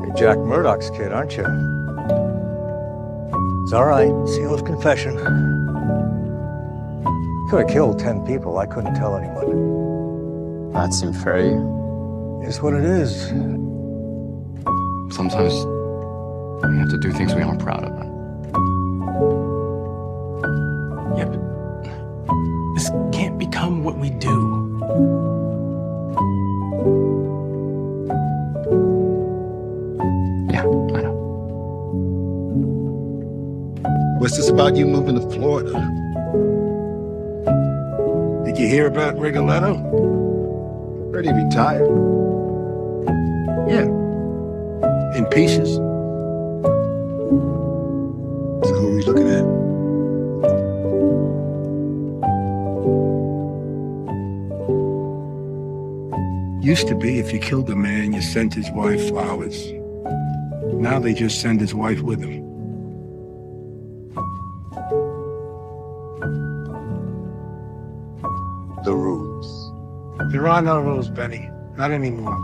You're Jack Murdoch's kid, aren't you? It's all right. Seal his confession. Could have killed 10 people. I couldn't tell anyone. That seemed fair to you. It's what it is. Sometimes we have to do things we aren't proud of. Yeah, but this can't become what we do. Yeah, I know. What's this about you moving to Florida? Did you hear about Rigoletto? Heard he retired. Yeah. In pieces. So who are we looking at? Used to be, if you killed a man, you sent his wife flowers. Now they just send his wife with him. The rules. There are no rules, Benny. Not anymore.